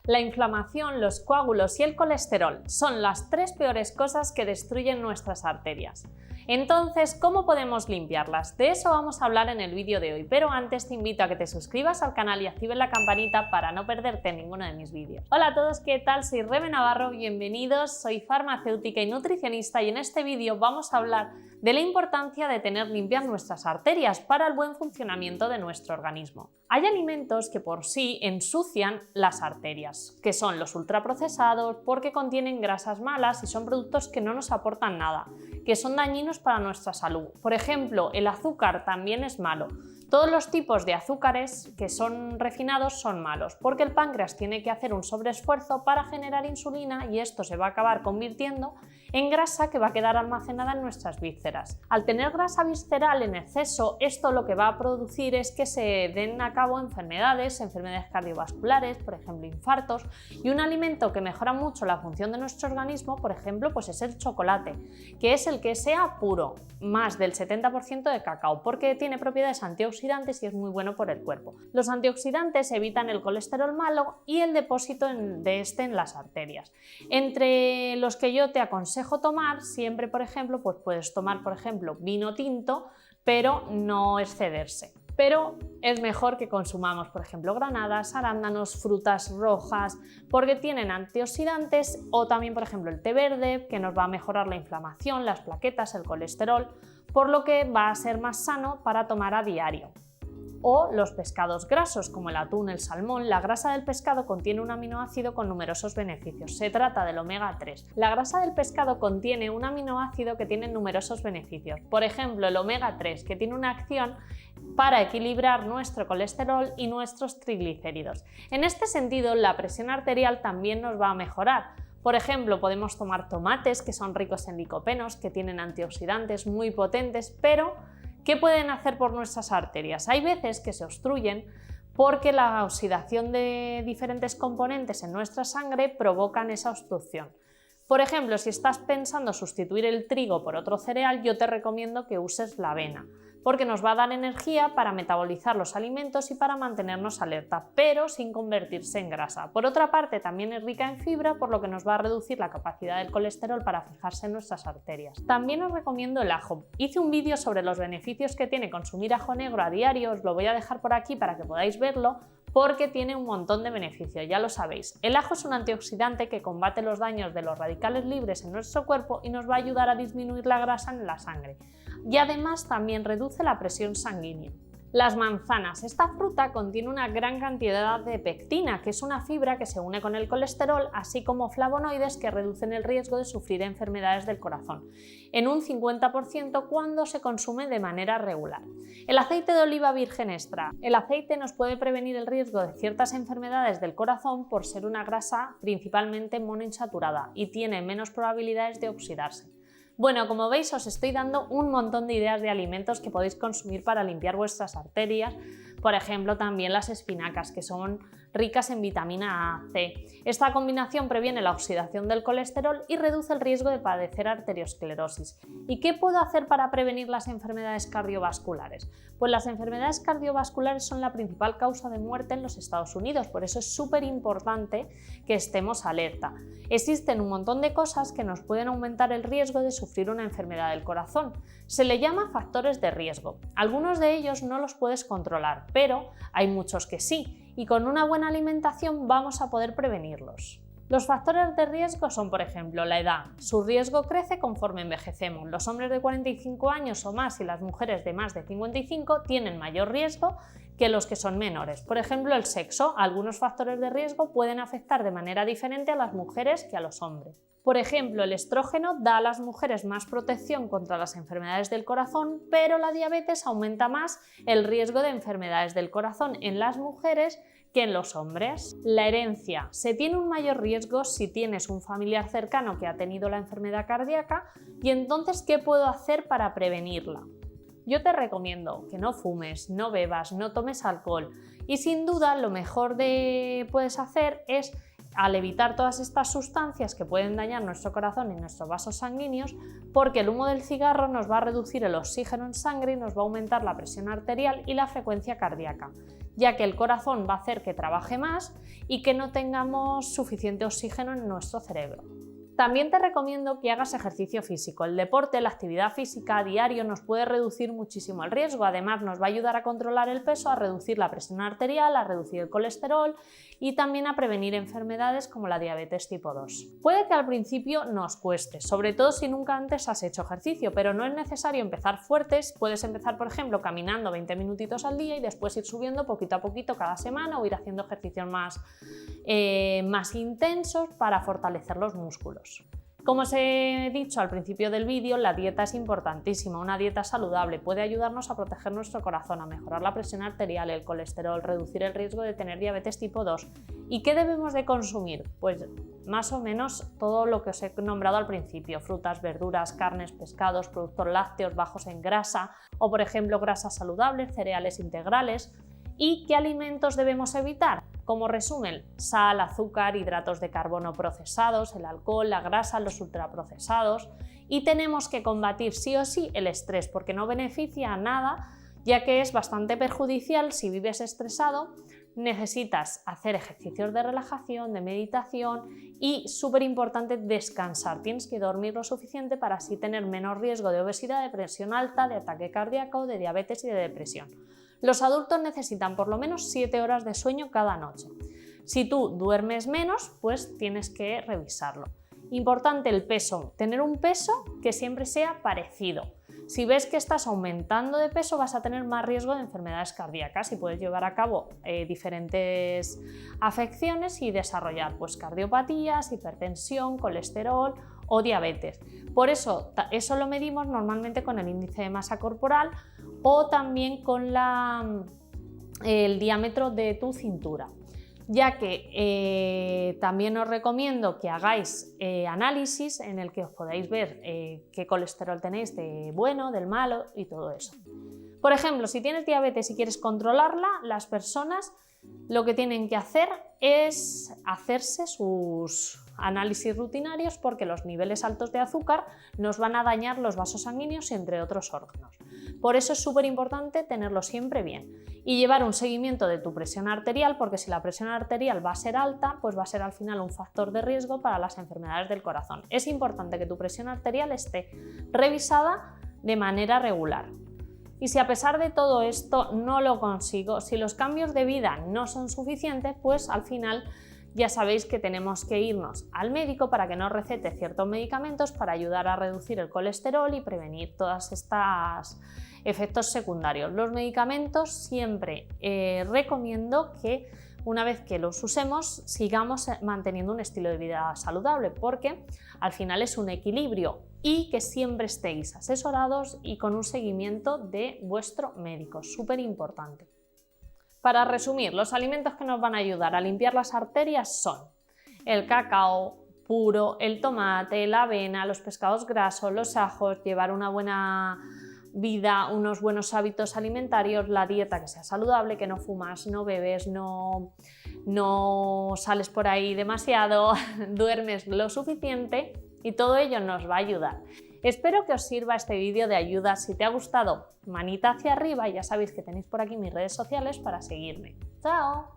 La inflamación, los coágulos y el colesterol son las tres peores cosas que destruyen nuestras arterias. Entonces, ¿cómo podemos limpiarlas? De eso vamos a hablar en el vídeo de hoy, pero antes te invito a que te suscribas al canal y actives la campanita para no perderte ninguno de mis vídeos. Hola a todos, ¿qué tal? Soy Rebe Navarro, bienvenidos, soy farmacéutica y nutricionista y en este vídeo vamos a hablar de la importancia de tener limpias nuestras arterias para el buen funcionamiento de nuestro organismo. Hay alimentos que por sí ensucian las arterias, que son los ultraprocesados porque contienen grasas malas y son productos que no nos aportan nada, que son dañinos para nuestra salud. Por ejemplo, el azúcar también es malo. Todos los tipos de azúcares que son refinados son malos, porque el páncreas tiene que hacer un sobreesfuerzo para generar insulina y esto se va a acabar convirtiendo en grasa que va a quedar almacenada en nuestras vísceras. Al tener grasa visceral en exceso, esto lo que va a producir es que se den a cabo enfermedades cardiovasculares, por ejemplo infartos, y un alimento que mejora mucho la función de nuestro organismo, por ejemplo, pues es el chocolate, que es el que sea puro, más del 70% de cacao, porque tiene propiedades antioxidantes y es muy bueno por el cuerpo. Los antioxidantes evitan el colesterol malo y el depósito de este en las arterias. Entre los que yo te aconsejo tomar, siempre por ejemplo, pues puedes tomar por ejemplo vino tinto, pero no excederse. Pero es mejor que consumamos, por ejemplo, granadas, arándanos, frutas rojas, porque tienen antioxidantes, o también, por ejemplo, el té verde, que nos va a mejorar la inflamación, las plaquetas, el colesterol, por lo que va a ser más sano para tomar a diario. O los pescados grasos, como el atún, el salmón. La grasa del pescado contiene un aminoácido con numerosos beneficios. Se trata del omega 3. La grasa del pescado contiene un aminoácido que tiene numerosos beneficios. Por ejemplo, el omega 3, que tiene una acción para equilibrar nuestro colesterol y nuestros triglicéridos. En este sentido, la presión arterial también nos va a mejorar. Por ejemplo, podemos tomar tomates, que son ricos en licopenos, que tienen antioxidantes muy potentes, pero ¿qué pueden hacer por nuestras arterias? Hay veces que se obstruyen porque la oxidación de diferentes componentes en nuestra sangre provocan esa obstrucción. Por ejemplo, si estás pensando sustituir el trigo por otro cereal, yo te recomiendo que uses la avena, porque nos va a dar energía para metabolizar los alimentos y para mantenernos alerta, pero sin convertirse en grasa. Por otra parte, también es rica en fibra, por lo que nos va a reducir la capacidad del colesterol para fijarse en nuestras arterias. También os recomiendo el ajo. Hice un vídeo sobre los beneficios que tiene consumir ajo negro a diario, os lo voy a dejar por aquí para que podáis verlo, porque tiene un montón de beneficios, ya lo sabéis. El ajo es un antioxidante que combate los daños de los radicales libres en nuestro cuerpo y nos va a ayudar a disminuir la grasa en la sangre. Y además también reduce la presión sanguínea. Las manzanas. Esta fruta contiene una gran cantidad de pectina, que es una fibra que se une con el colesterol, así como flavonoides que reducen el riesgo de sufrir enfermedades del corazón, en un 50% cuando se consume de manera regular. El aceite de oliva virgen extra. El aceite nos puede prevenir el riesgo de ciertas enfermedades del corazón por ser una grasa principalmente monoinsaturada y tiene menos probabilidades de oxidarse. Bueno, como veis os estoy dando un montón de ideas de alimentos que podéis consumir para limpiar vuestras arterias. Por ejemplo, también las espinacas, que son ricas en vitamina A, C. Esta combinación previene la oxidación del colesterol y reduce el riesgo de padecer arteriosclerosis. ¿Y qué puedo hacer para prevenir las enfermedades cardiovasculares? Pues las enfermedades cardiovasculares son la principal causa de muerte en los Estados Unidos, por eso es súper importante que estemos alerta. Existen un montón de cosas que nos pueden aumentar el riesgo de sufrir una enfermedad del corazón. Se le llama factores de riesgo. Algunos de ellos no los puedes controlar, pero hay muchos que sí, y con una buena alimentación vamos a poder prevenirlos. Los factores de riesgo son, por ejemplo, la edad. Su riesgo crece conforme envejecemos. Los hombres de 45 años o más y las mujeres de más de 55 tienen mayor riesgo que los que son menores. Por ejemplo, el sexo. Algunos factores de riesgo pueden afectar de manera diferente a las mujeres que a los hombres. Por ejemplo, el estrógeno da a las mujeres más protección contra las enfermedades del corazón, pero la diabetes aumenta más el riesgo de enfermedades del corazón en las mujeres que en los hombres. La herencia. Se tiene un mayor riesgo si tienes un familiar cercano que ha tenido la enfermedad cardíaca y entonces, ¿qué puedo hacer para prevenirla? Yo te recomiendo que no fumes, no bebas, no tomes alcohol y sin duda lo mejor que puedes hacer es, al evitar todas estas sustancias que pueden dañar nuestro corazón y nuestros vasos sanguíneos, porque el humo del cigarro nos va a reducir el oxígeno en sangre y nos va a aumentar la presión arterial y la frecuencia cardíaca. ya que el corazón va a hacer que trabaje más y que no tengamos suficiente oxígeno en nuestro cerebro. También te recomiendo que hagas ejercicio físico. El deporte, la actividad física a diario nos puede reducir muchísimo el riesgo. Además, nos va a ayudar a controlar el peso, a reducir la presión arterial, a reducir el colesterol y también a prevenir enfermedades como la diabetes tipo 2. Puede que al principio nos cueste, sobre todo si nunca antes has hecho ejercicio, pero no es necesario empezar fuertes. Puedes empezar, por ejemplo, caminando 20 minutitos al día y después ir subiendo poquito a poquito cada semana o ir haciendo ejercicios más intensos para fortalecer los músculos. Como os he dicho al principio del vídeo, la dieta es importantísima. Una dieta saludable puede ayudarnos a proteger nuestro corazón, a mejorar la presión arterial, el colesterol, reducir el riesgo de tener diabetes tipo 2. ¿Y qué debemos de consumir? Pues más o menos todo lo que os he nombrado al principio: frutas, verduras, carnes, pescados, productos lácteos bajos en grasa o, por ejemplo, grasas saludables, cereales integrales. ¿Y qué alimentos debemos evitar? Como resumen, sal, azúcar, hidratos de carbono procesados, el alcohol, la grasa, los ultraprocesados. Y tenemos que combatir sí o sí el estrés, porque no beneficia a nada, ya que es bastante perjudicial. Si vives estresado, necesitas hacer ejercicios de relajación, de meditación y, súper importante, descansar. Tienes que dormir lo suficiente para así tener menos riesgo de obesidad, de presión alta, de ataque cardíaco, de diabetes y de depresión. Los adultos necesitan por lo menos 7 horas de sueño cada noche. Si tú duermes menos, pues tienes que revisarlo. Importante el peso, tener un peso que siempre sea parecido. Si ves que estás aumentando de peso, vas a tener más riesgo de enfermedades cardíacas y puedes llevar a cabo diferentes afecciones y desarrollar pues cardiopatías, hipertensión, colesterol o diabetes. Por eso lo medimos normalmente con el índice de masa corporal o también con el diámetro de tu cintura, ya que también os recomiendo que hagáis análisis en el que os podáis ver qué colesterol tenéis, de bueno, del malo y todo eso. Por ejemplo, si tienes diabetes y quieres controlarla, las personas lo que tienen que hacer es hacerse sus análisis rutinarios, porque los niveles altos de azúcar nos van a dañar los vasos sanguíneos y entre otros órganos. Por eso es súper importante tenerlo siempre bien y llevar un seguimiento de tu presión arterial, porque si la presión arterial va a ser alta, pues va a ser al final un factor de riesgo para las enfermedades del corazón. Es importante que tu presión arterial esté revisada de manera regular. Y si a pesar de todo esto no lo consigo, si los cambios de vida no son suficientes, pues al final ya sabéis que tenemos que irnos al médico para que nos recete ciertos medicamentos para ayudar a reducir el colesterol y prevenir todos estos efectos secundarios. Los medicamentos siempre recomiendo que una vez que los usemos sigamos manteniendo un estilo de vida saludable, porque al final es un equilibrio, y que siempre estéis asesorados y con un seguimiento de vuestro médico, súper importante. Para resumir, los alimentos que nos van a ayudar a limpiar las arterias son el cacao puro, el tomate, la avena, los pescados grasos, los ajos, llevar una buena vida, unos buenos hábitos alimentarios, la dieta que sea saludable, que no fumas, no bebes, no sales por ahí demasiado, duermes lo suficiente, y todo ello nos va a ayudar. Espero que os sirva este vídeo de ayuda. Si te ha gustado, manita hacia arriba, y ya sabéis que tenéis por aquí mis redes sociales para seguirme. ¡Chao!